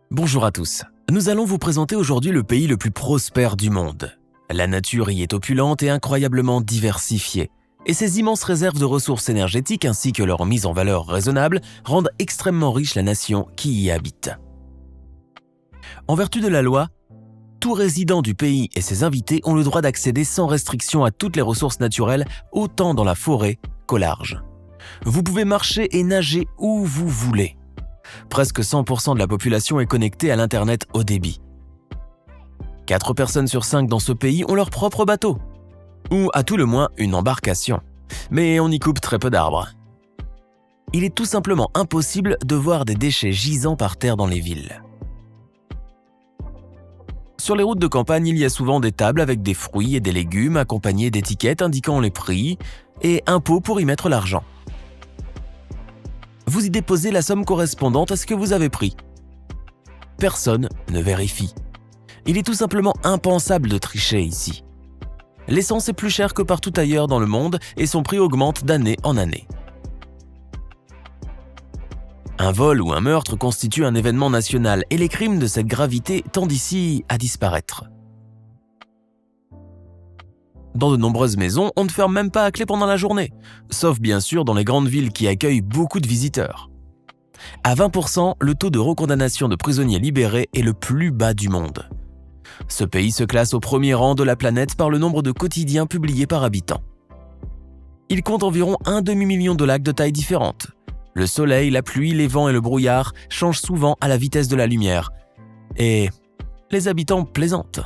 Bonjour à tous. Nous allons vous présenter aujourd'hui le pays le plus prospère du monde. La nature y est opulente et incroyablement diversifiée. Et ses immenses réserves de ressources énergétiques ainsi que leur mise en valeur raisonnable rendent extrêmement riche la nation qui y habite. En vertu de la loi, tout résident du pays et ses invités ont le droit d'accéder sans restriction à toutes les ressources naturelles, autant dans la forêt qu'au large. Vous pouvez marcher et nager où vous voulez. Presque 100% de la population est connectée à l'Internet haut débit. 4 personnes sur 5 dans ce pays ont leur propre bateau, ou à tout le moins une embarcation. Mais on y coupe très peu d'arbres. Il est tout simplement impossible de voir des déchets gisant par terre dans les villes. Sur les routes de campagne, il y a souvent des tables avec des fruits et des légumes accompagnés d'étiquettes indiquant les prix et un pot pour y mettre l'argent. Vous y déposez la somme correspondante à ce que vous avez pris. Personne ne vérifie. Il est tout simplement impensable de tricher ici. L'essence est plus chère que partout ailleurs dans le monde et son prix augmente d'année en année. Un vol ou un meurtre constitue un événement national et les crimes de cette gravité tendent ici à disparaître. Dans de nombreuses maisons, on ne ferme même pas à clé pendant la journée, sauf bien sûr dans les grandes villes qui accueillent beaucoup de visiteurs. À 20%, le taux de recondamnation de prisonniers libérés est le plus bas du monde. Ce pays se classe au premier rang de la planète par le nombre de quotidiens publiés par habitant. Il compte environ un demi-million de lacs de tailles différentes. Le soleil, la pluie, les vents et le brouillard changent souvent à la vitesse de la lumière. Et les habitants plaisantent.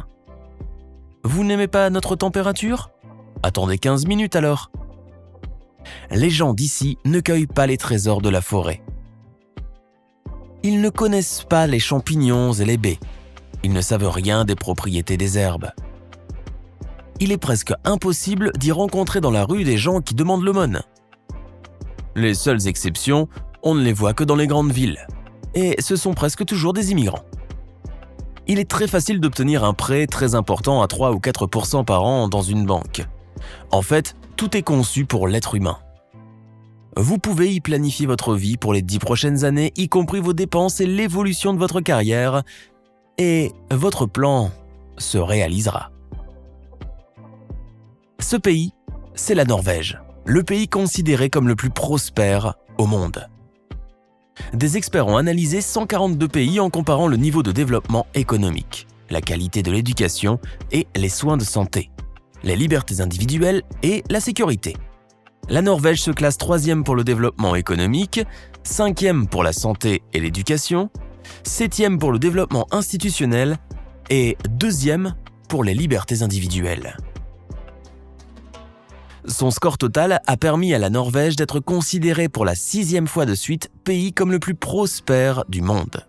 Vous n'aimez pas notre température ? Attendez 15 minutes alors. Les gens d'ici ne cueillent pas les trésors de la forêt. Ils ne connaissent pas les champignons et les baies. Ils ne savent rien des propriétés des herbes. Il est presque impossible d'y rencontrer dans la rue des gens qui demandent l'aumône. Les seules exceptions, on ne les voit que dans les grandes villes. Et ce sont presque toujours des immigrants. Il est très facile d'obtenir un prêt très important à 3 ou 4% par an dans une banque. En fait, tout est conçu pour l'être humain. Vous pouvez y planifier votre vie pour les 10 prochaines années, y compris vos dépenses et l'évolution de votre carrière, et votre plan se réalisera. Ce pays, c'est la Norvège, le pays considéré comme le plus prospère au monde. Des experts ont analysé 142 pays en comparant le niveau de développement économique, la qualité de l'éducation et les soins de santé, les libertés individuelles et la sécurité. La Norvège se classe 3e pour le développement économique, 5e pour la santé et l'éducation, 7e pour le développement institutionnel et 2e pour les libertés individuelles. Son score total a permis à la Norvège d'être considérée pour la 6e fois de suite pays comme le plus prospère du monde.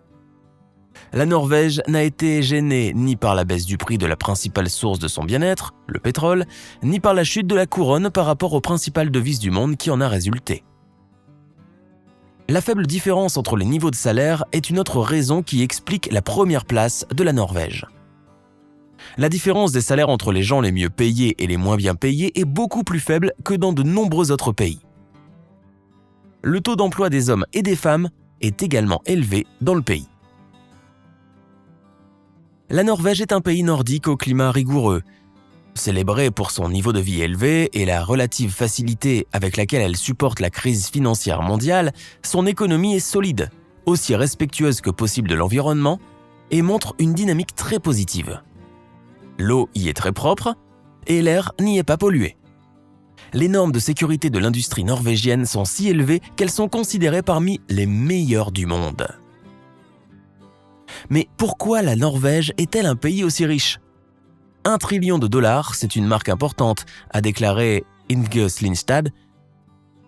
La Norvège n'a été gênée ni par la baisse du prix de la principale source de son bien-être, le pétrole, ni par la chute de la couronne par rapport aux principales devises du monde qui en a résulté. La faible différence entre les niveaux de salaire est une autre raison qui explique la première place de la Norvège. La différence des salaires entre les gens les mieux payés et les moins bien payés est beaucoup plus faible que dans de nombreux autres pays. Le taux d'emploi des hommes et des femmes est également élevé dans le pays. La Norvège est un pays nordique au climat rigoureux. Célébrée pour son niveau de vie élevé et la relative facilité avec laquelle elle supporte la crise financière mondiale, son économie est solide, aussi respectueuse que possible de l'environnement et montre une dynamique très positive. L'eau y est très propre et l'air n'y est pas pollué. Les normes de sécurité de l'industrie norvégienne sont si élevées qu'elles sont considérées parmi les meilleures du monde. Mais pourquoi la Norvège est-elle un pays aussi riche ? 1 trillion de dollars, c'est une marque importante, a déclaré Inge Slyngstad,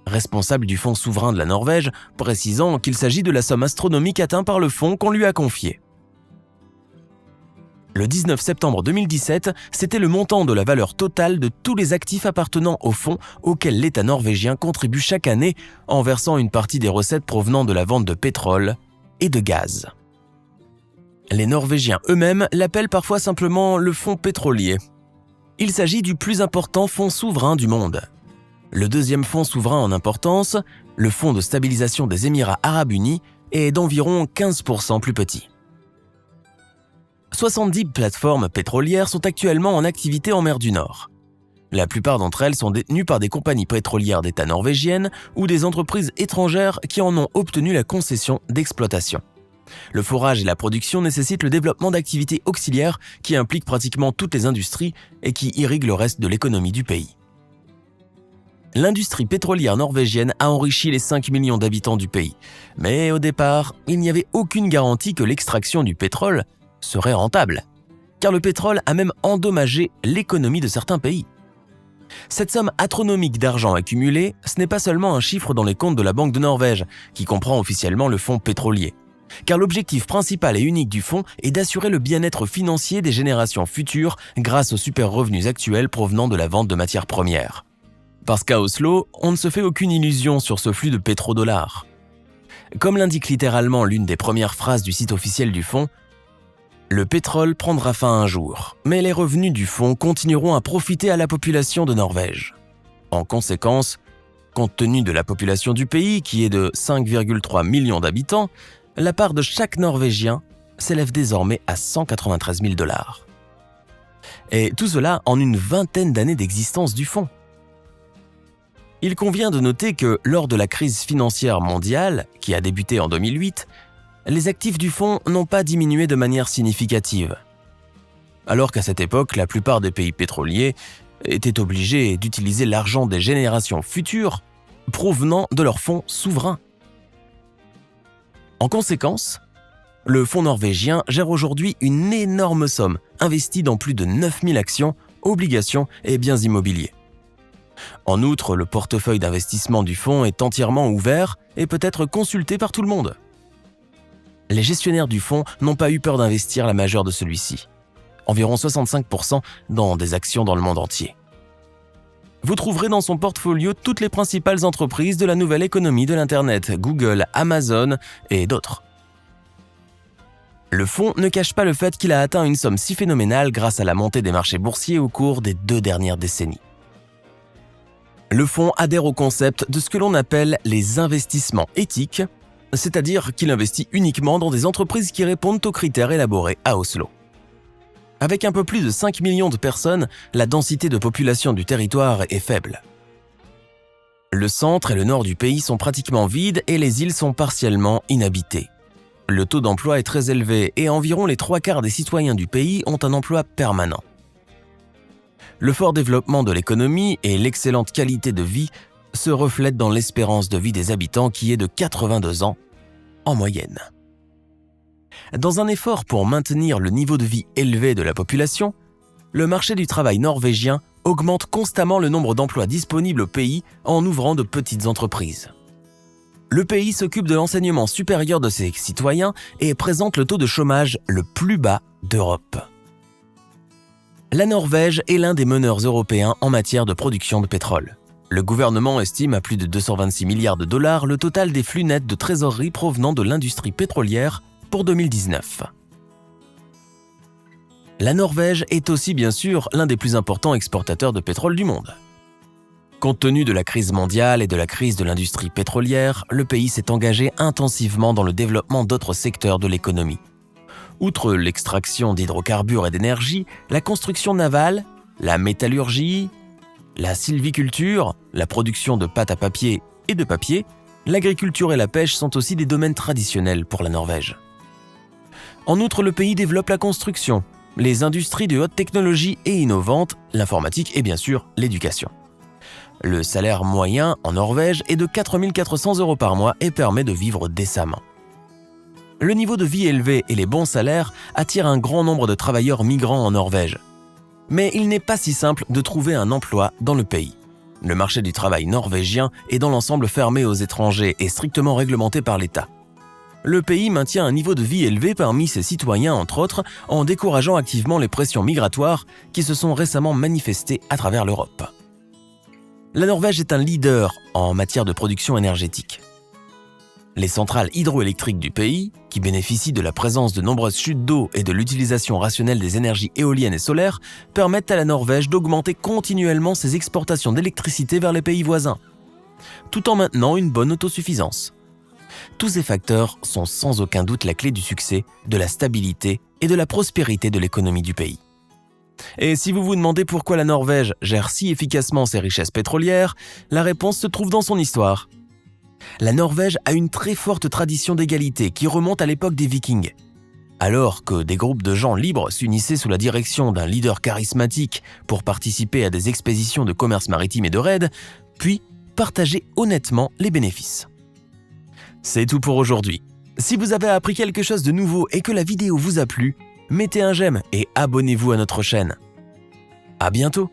responsable du fonds souverain de la Norvège, précisant qu'il s'agit de la somme astronomique atteinte par le fonds qu'on lui a confié. Le 19 septembre 2017, c'était le montant de la valeur totale de tous les actifs appartenant au fonds auquel l'État norvégien contribue chaque année en versant une partie des recettes provenant de la vente de pétrole et de gaz. Les Norvégiens eux-mêmes l'appellent parfois simplement le fonds pétrolier. Il s'agit du plus important fonds souverain du monde. Le deuxième fonds souverain en importance, le Fonds de stabilisation des Émirats arabes unis, est d'environ 15% plus petit. 70 plateformes pétrolières sont actuellement en activité en mer du Nord. La plupart d'entre elles sont détenues par des compagnies pétrolières d'État norvégiennes ou des entreprises étrangères qui en ont obtenu la concession d'exploitation. Le forage et la production nécessitent le développement d'activités auxiliaires qui impliquent pratiquement toutes les industries et qui irriguent le reste de l'économie du pays. L'industrie pétrolière norvégienne a enrichi les 5 millions d'habitants du pays. Mais au départ, il n'y avait aucune garantie que l'extraction du pétrole serait rentable. Car le pétrole a même endommagé l'économie de certains pays. Cette somme astronomique d'argent accumulé, ce n'est pas seulement un chiffre dans les comptes de la Banque de Norvège, qui comprend officiellement le fonds pétrolier. Car l'objectif principal et unique du fonds est d'assurer le bien-être financier des générations futures grâce aux super revenus actuels provenant de la vente de matières premières. Parce qu'à Oslo, on ne se fait aucune illusion sur ce flux de pétrodollars. Comme l'indique littéralement l'une des premières phrases du site officiel du fonds, le pétrole prendra fin un jour, mais les revenus du fonds continueront à profiter à la population de Norvège. En conséquence, compte tenu de la population du pays qui est de 5,3 millions d'habitants, la part de chaque Norvégien s'élève désormais à 193 000 $. Et tout cela en une vingtaine d'années d'existence du fonds. Il convient de noter que lors de la crise financière mondiale, qui a débuté en 2008, les actifs du fonds n'ont pas diminué de manière significative. Alors qu'à cette époque, la plupart des pays pétroliers étaient obligés d'utiliser l'argent des générations futures provenant de leurs fonds souverains. En conséquence, le fonds norvégien gère aujourd'hui une énorme somme investie dans plus de 9000 actions, obligations et biens immobiliers. En outre, le portefeuille d'investissement du fonds est entièrement ouvert et peut être consulté par tout le monde. Les gestionnaires du fonds n'ont pas eu peur d'investir la majeure de celui-ci, environ 65% dans des actions dans le monde entier. Vous trouverez dans son portfolio toutes les principales entreprises de la nouvelle économie de l'Internet, Google, Amazon et d'autres. Le fonds ne cache pas le fait qu'il a atteint une somme si phénoménale grâce à la montée des marchés boursiers au cours des 2 dernières décennies. Le fonds adhère au concept de ce que l'on appelle les investissements éthiques, c'est-à-dire qu'il investit uniquement dans des entreprises qui répondent aux critères élaborés à Oslo. Avec un peu plus de 5 millions de personnes, la densité de population du territoire est faible. Le centre et le nord du pays sont pratiquement vides et les îles sont partiellement inhabitées. Le taux d'emploi est très élevé et environ les 3/4 des citoyens du pays ont un emploi permanent. Le fort développement de l'économie et l'excellente qualité de vie se reflètent dans l'espérance de vie des habitants qui est de 82 ans en moyenne. Dans un effort pour maintenir le niveau de vie élevé de la population, le marché du travail norvégien augmente constamment le nombre d'emplois disponibles au pays en ouvrant de petites entreprises. Le pays s'occupe de l'enseignement supérieur de ses citoyens et présente le taux de chômage le plus bas d'Europe. La Norvège est l'un des meneurs européens en matière de production de pétrole. Le gouvernement estime à plus de 226 milliards de dollars le total des flux nets de trésorerie provenant de l'industrie pétrolière pour 2019. La Norvège est aussi bien sûr l'un des plus importants exportateurs de pétrole du monde. Compte tenu de la crise mondiale et de la crise de l'industrie pétrolière, le pays s'est engagé intensivement dans le développement d'autres secteurs de l'économie. Outre l'extraction d'hydrocarbures et d'énergie, la construction navale, la métallurgie, la sylviculture, la production de pâte à papier et de papier, l'agriculture et la pêche sont aussi des domaines traditionnels pour la Norvège. En outre, le pays développe la construction, les industries de haute technologie et innovantes, l'informatique et bien sûr l'éducation. Le salaire moyen en Norvège est de 4 400 € par mois et permet de vivre décemment. Le niveau de vie élevé et les bons salaires attirent un grand nombre de travailleurs migrants en Norvège. Mais il n'est pas si simple de trouver un emploi dans le pays. Le marché du travail norvégien est dans l'ensemble fermé aux étrangers et strictement réglementé par l'État. Le pays maintient un niveau de vie élevé parmi ses citoyens, entre autres, en décourageant activement les pressions migratoires qui se sont récemment manifestées à travers l'Europe. La Norvège est un leader en matière de production énergétique. Les centrales hydroélectriques du pays, qui bénéficient de la présence de nombreuses chutes d'eau et de l'utilisation rationnelle des énergies éoliennes et solaires, permettent à la Norvège d'augmenter continuellement ses exportations d'électricité vers les pays voisins, tout en maintenant une bonne autosuffisance. Tous ces facteurs sont sans aucun doute la clé du succès, de la stabilité et de la prospérité de l'économie du pays. Et si vous vous demandez pourquoi la Norvège gère si efficacement ses richesses pétrolières, la réponse se trouve dans son histoire. La Norvège a une très forte tradition d'égalité qui remonte à l'époque des Vikings. Alors que des groupes de gens libres s'unissaient sous la direction d'un leader charismatique pour participer à des expéditions de commerce maritime et de raids, puis partager honnêtement les bénéfices. C'est tout pour aujourd'hui. Si vous avez appris quelque chose de nouveau et que la vidéo vous a plu, mettez un j'aime et abonnez-vous à notre chaîne. À bientôt!